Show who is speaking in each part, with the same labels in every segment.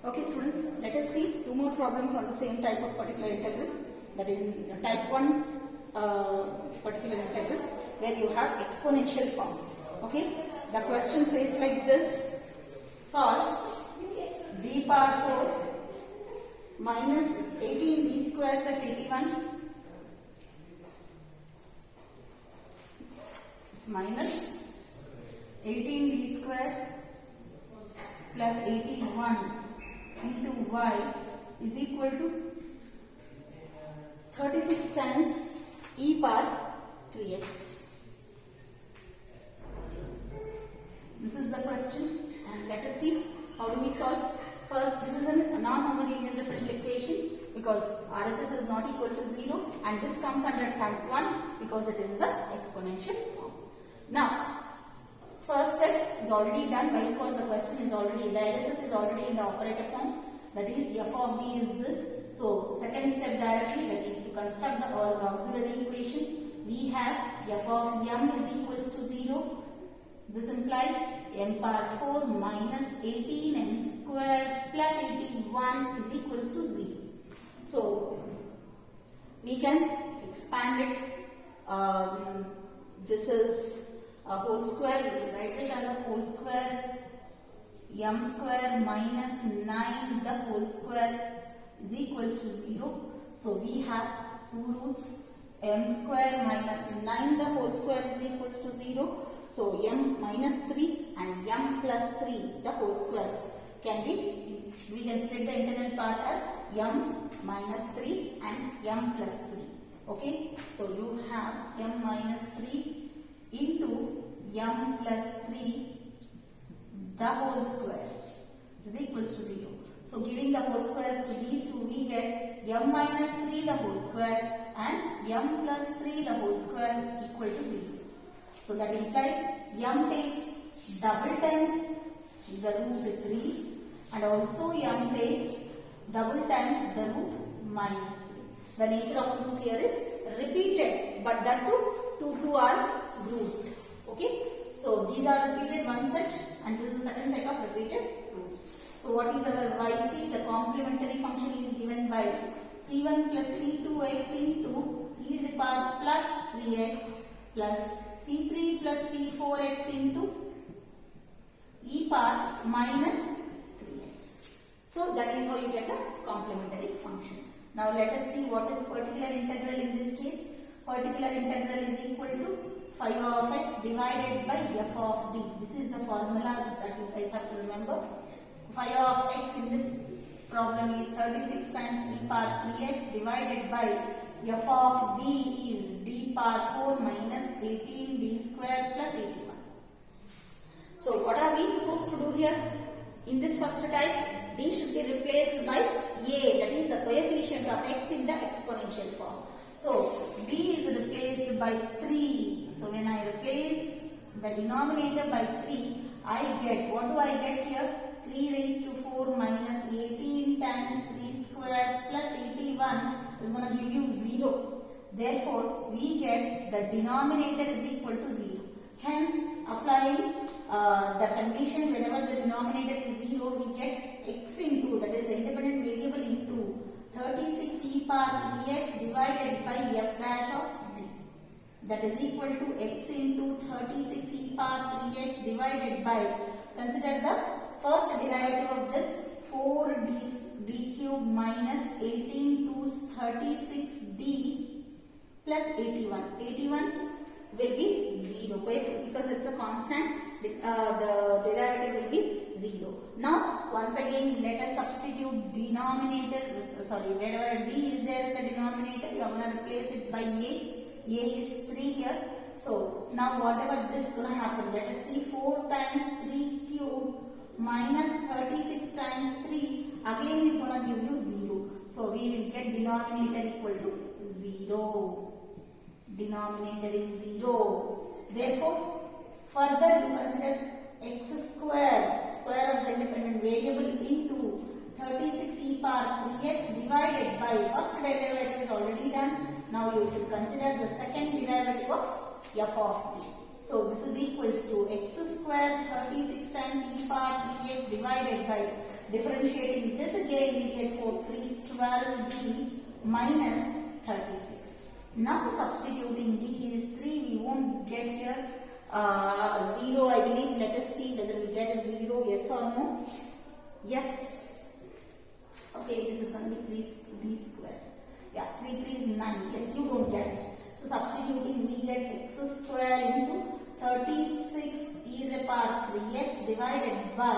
Speaker 1: Okay students, let us see two more problems on the same type of particular integral, that is type 1 particular integral where you have exponential form. Okay, the question says like this: solve d power 4 minus 18d square plus 81. It's minus 18d square plus 81 into y is equal to 36 times e power 3x. This is the question, and let us see how do we solve. First, this is a non-homogeneous differential equation because RHS is not equal to 0, and this comes under type 1 because it is in the exponential form. Now, first step is already done. Why? Because the question is already, the LHS is already in the operator form, that is f of d is this. So second step directly, that is to construct the auxiliary equation. We have f of m is equals to 0. This implies m power 4 minus 18m square plus 81 is equals to 0. So we can expand it. This is a whole square. We can write this as a whole square. M square minus 9 the whole square is equals to 0. So we have two roots. M square minus 9 the whole square is equals to 0. So m minus 3 and m plus 3 the whole squares can be, we can split the internal part as m minus 3 and m plus 3. Okay, so you have m minus 3 into m plus 3 the whole square is equals to 0. So giving the whole squares to these two, we get m minus 3 the whole square and m plus 3 the whole square equal to 0. So that implies m takes double times the root 3 and also m takes double time the root minus 3. The nature of roots here is repeated, but that two are grouped. Okay, so these are repeated one set and this is the second set of repeated roots. So what is our yc? The complementary function is given by c1 plus c2x into e to the power plus 3x plus c3 plus c4x into e power minus 3x. So that is how you get a complementary function. Now let us see what is particular integral in this case. Particular integral is equal to phi of x divided by f of d. This is the formula that you guys have to remember. Phi of x in this problem is 36 times e power 3x divided by f of d is d power 4 minus 18d square plus 81. So what are we supposed to do here? In this first type, d should be replaced by a, that is the coefficient of x in the exponential form. So d is replaced by 3. So when I replace the denominator by 3, I get, what do I get here? 3 raised to 4 minus 18 times 3 square plus 81 is going to give you 0. Therefore, we get the denominator is equal to 0. Hence, applying the condition whenever the denominator is 0, we get x into, that is the independent variable, into 36 e power 3x divided by f dash of d. That is equal to x into 36 e power 3x divided by, consider the first derivative of this, 4d cube minus 18 to 36d plus 81. 81 will be 0 because it's a constant. The derivative will be 0. Now once again let us substitute denominator, wherever d is there in the denominator, you are going to replace it by a. A is 3 here. So now whatever this is going to happen, let us see, 4 times 3 cube minus 36 times 3 again is going to give you 0. So we will get denominator equal to 0. Denominator is 0. Therefore, further you consider x square of the independent variable into 36 e power 3x divided by, first derivative is already done. Now you should consider the second derivative of f of d. So this is equals to x square 36 times e power 3x divided by Differentiating this again, we get 4 3's 12b minus 36. Now substituting b is 3, we won't get here 0, I believe. Let us see whether we get a 0, yes or no. Yes. Okay, this is going to be 3b square. Yeah, 3 3 is 9. Yes, you don't get it. So substituting, we get x square into 36 e to the power 3x divided by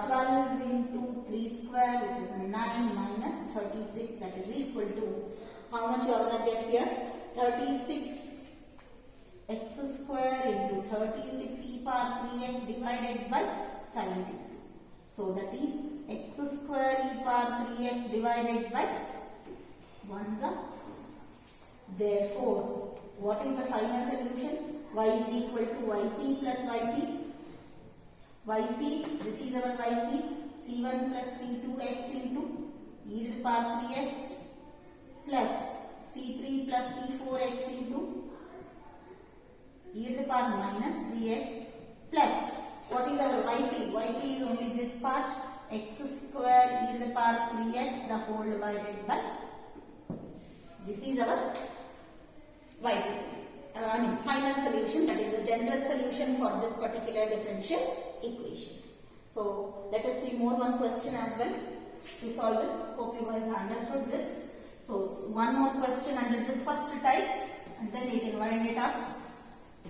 Speaker 1: 12 into 3 square, which is 9 minus 36, that is equal to, how much you are going to get here? 36 x square into 36 e power 3x divided by 72. So that is x square e power 3x divided by 1s are 2s. Therefore, what is the final solution? Y is equal to yc plus yp. Yc, this is our yc, c1 plus c2x into e to the power 3x plus c3 plus c4x into e to the power minus 3x plus, what is our yp? Yp is only this part, x square e to the power 3x the whole divided by, this is our yp. Final solution, that is the general solution for this particular differential equation. So let us see one question as well to solve this. Hope you guys understood this. So one more question under this first type, and then we can wind it up.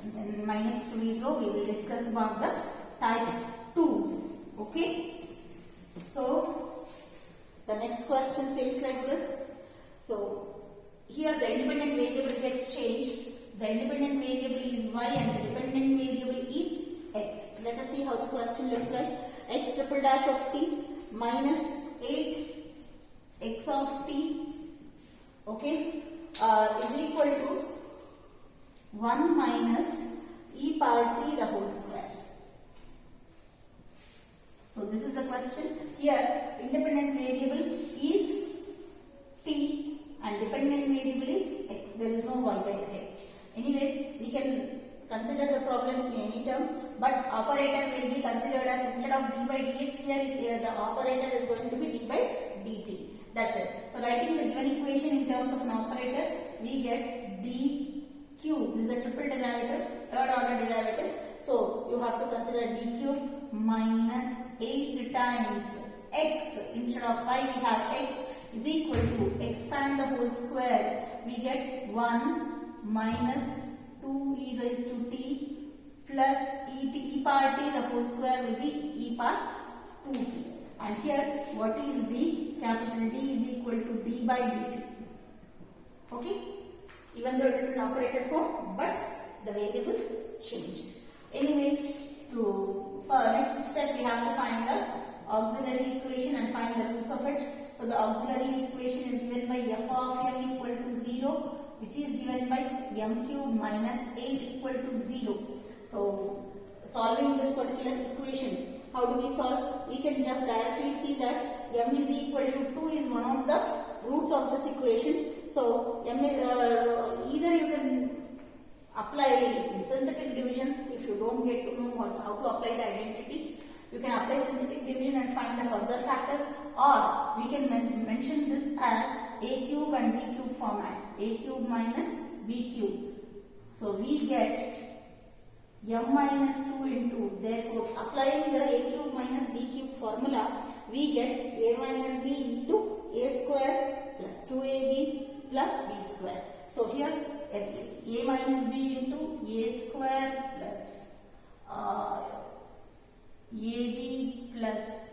Speaker 1: And then in my next video we will discuss about the type 2. Okay. So the next question says like this. So here the independent variable gets changed. The independent variable is y and the dependent variable is x. Let us see how the question looks like. X triple dash of t minus 8 x of t, okay, is equal to 1 minus e power t the whole square. So this is the question. Here independent variable is t and dependent variable is x. There is no y by here. Anyways, we can consider the problem in any terms, but operator will be considered as, instead of d by dx, here the operator is going to be d by dt. That's it. So writing the given equation in terms of an operator, we get d cube. This is a triple derivative, third order derivative. So you have to consider d cube minus 8 times x. Instead of y, we have x is equal to, expand the whole square, we get 1 minus 2 e raised to t plus e power t the whole square will be e power 2t. And here what is d? Capital D is equal to d by dt. Okay? Even though it is an operator form, but the variables changed. Anyways, for next step we have to find the auxiliary equation and find the roots of it. So the auxiliary equation is given by f of m equal to 0, which is given by m cube minus 8 equal to 0. So solving this particular equation, how do we solve? We can just directly see that m is equal to 2 is one of the roots of this equation. So m is, either you can apply synthetic division if you don't get to know how to apply the identity. You can apply synthetic division and find the further factors, or we can mention this as a cube and b cube format. A cube minus b cube. So we get m minus 2 into, therefore applying the a cube minus b cube formula, we get a minus b into a square plus 2ab plus b square. So here a minus b into a square plus ab plus,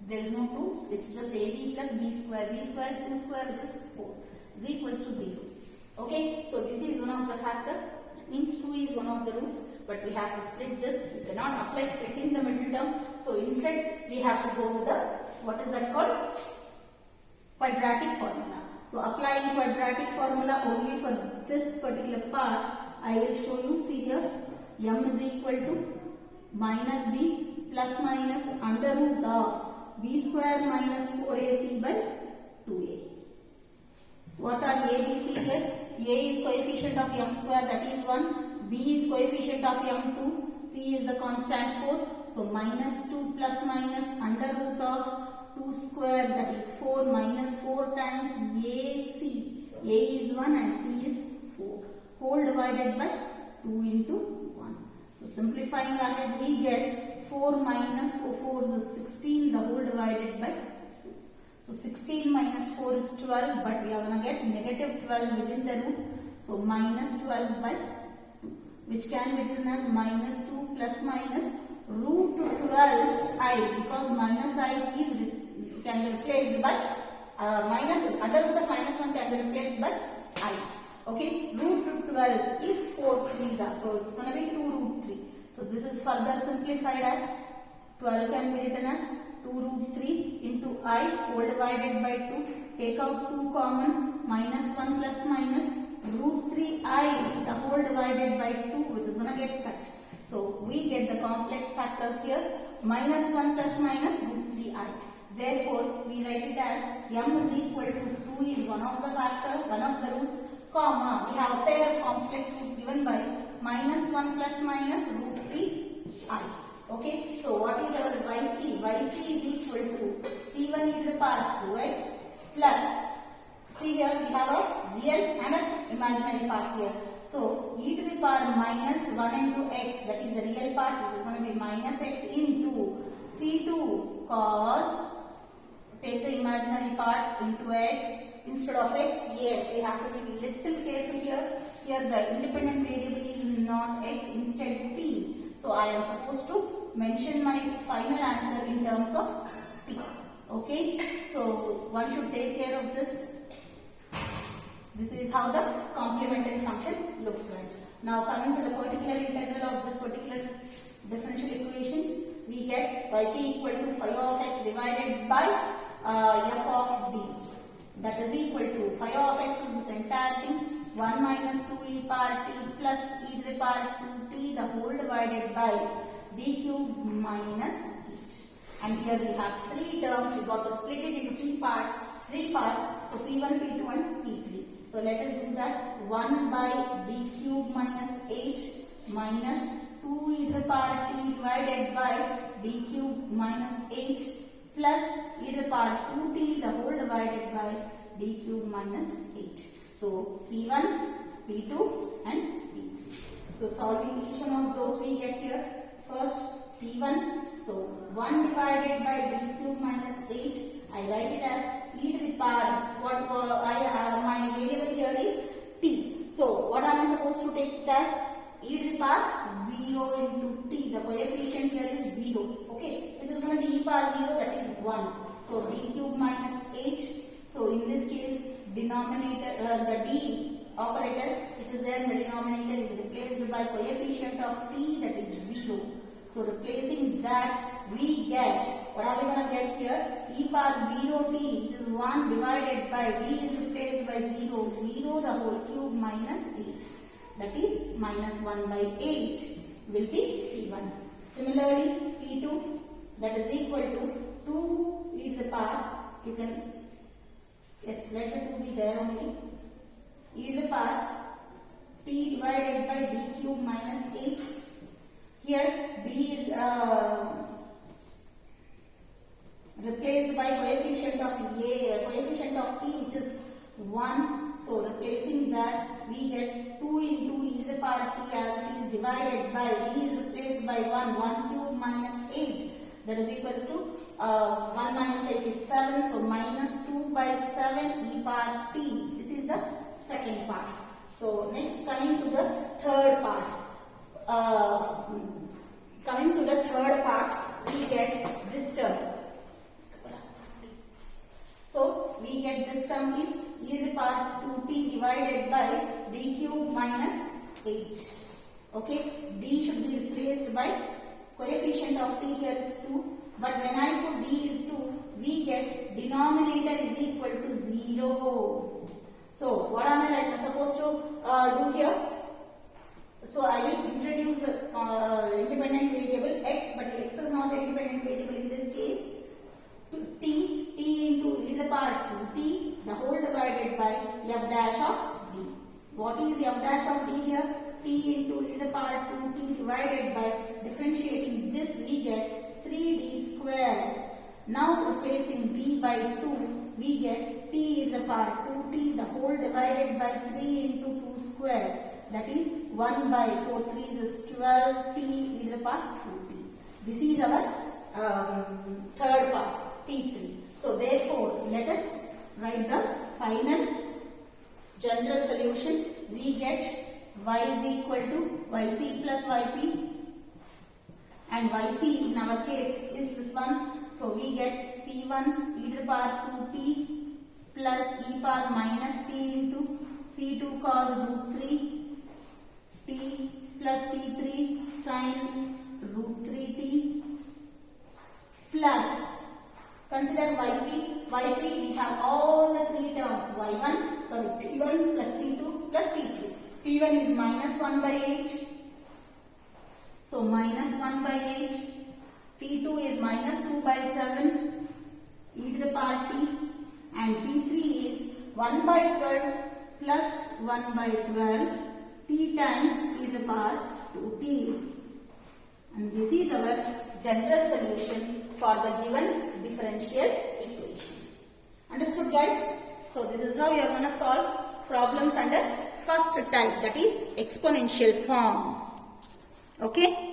Speaker 1: there is no 2, it's just ab plus b square 2 square, which is 4, is equals to 0. Okay, so this is one of the factor. It means 2 is one of the roots, but we have to split this. You cannot apply splitting the middle term. So instead we have to go with the, what is that called? Quadratic formula. So applying quadratic formula only for this particular part, I will show you. See here, m is equal to minus b plus minus under root of b square minus 4ac by 2a. What are a, b, c here? A is coefficient of m square, that is 1. B is coefficient of m 2. C is the constant 4. So minus 2 plus minus under root of 2 square, that is 4 minus 4 times AC. A is 1 and C is 4. Whole divided by 2 into 1. So simplifying ahead, we get 4 minus 4 4 is 16, the whole divided by 2. So 16 minus 4 is 12, but we are going to get negative 12 within the root. So minus 12 by 2, which can be written as minus 2 plus minus root 12I, because minus I is can be replaced by minus, under root of minus 1 can be replaced by I. Okay, root 12 is 4 3s are, so it's going to be 2 root 3. So this is further simplified as 12 can be written as 2 root 3 into I whole divided by 2. Take out 2 common, minus 1 plus minus root 3I the whole divided by 2, which is going to get cut. So we get the complex factors here, minus 1 plus minus root 3I. Therefore, we write it as m is equal to 2 is one of the factor, one of the roots, comma, we have a pair of complex roots given by minus 1 plus minus root 3I. Okay, so what is our yc? Yc is equal to c1 e to the power 2x plus, see here we have a real and an imaginary parts here. So e to the power minus 1 into x, that is the real part, which is going to be minus x into c2 cos, take the imaginary part into x instead of x. Yes, we have to be little careful here. Here the independent variable is not x, instead t. So I am supposed to mention my final answer in terms of t. Okay, so one should take care of this. This is how the complementary function looks like. Now coming to the particular integral of this particular differential equation, we get yt equal to phi of x divided by f of d. That is equal to phi of x is this entire thing, 1 minus 2 e power t plus e to the power 2t the whole divided by d cube minus h. And here we have 3 terms, we got to split it into 3 parts, so p1, p2 and p3. So let us do that. 1 by d cube minus h minus 2 e to the power t divided by d cube minus h plus e to the power 2t the whole divided by d cube minus h. So p1, p2 and p3. So solving each one of those, we get here first p1. So 1 divided by d cube minus h, I write it as e to the power, what my variable here is t. So what am I supposed to take it as? E to the power 0 into t. The coefficient here is 0. Okay, which is going to be e power 0, that is 1. So d cube minus h. So in this case, denominator, the d operator which is there in the denominator is replaced by coefficient of t, that is 0. So replacing that, we get, what are we going to get here? E power 0t, which is 1 divided by d is replaced by 0, 0 the whole cube minus 8. That is minus 1 by 8 will be p1. Similarly, p2, that is equal to 2 e to the power, you can, yes, let the 2 be there only, e to the power t divided by d cube minus 8. Here d is replaced by coefficient of t, which is 1. So replacing that, we get 2 into e to the power t as it is divided by d is replaced by 1 cube minus 8, that is equals to 1 minus 8 is 7, so minus 2 by 7 e power t. This is the second part. So next, coming to the third part. We get this term. So we get this term is e to the power 2t divided by d cube minus 8. Okay, d should be replaced by coefficient of t here is 2. But when I put d is 2, we get denominator is equal to 0. So what am I supposed to do here? So I will introduce the independent variable x, but x is not the independent variable in this case. T into e to the power 2t the whole divided by f dash of d. What is f dash of d here? T into e to the power 2t divided by, differentiating this, we get 3d square. Now replacing d by 2, we get t to the power 2t the whole divided by 3 into 2 square. That is 1 by 4 3 is 12 t to the power 2t. This is our third part, t3. So therefore, let us write the final general solution. We get y is equal to yc plus yp, and yc in our case is this one. So we get c1 e to the power 2t plus e power minus t into c2 cos root 3 t plus c3 sin root 3t plus, consider yp, we have all the three terms, p1 plus p2 plus p3. p1 is minus 1 by 8, so minus 1 by 8, p2 is minus 2 by 7 e to the power t, and p3 is 1 by 12 plus 1 by 12 t times e to the power 2t. And this is our general solution for the given differential equation. Understood, guys? So this is how you are going to solve problems under first type, that is exponential form. Okay?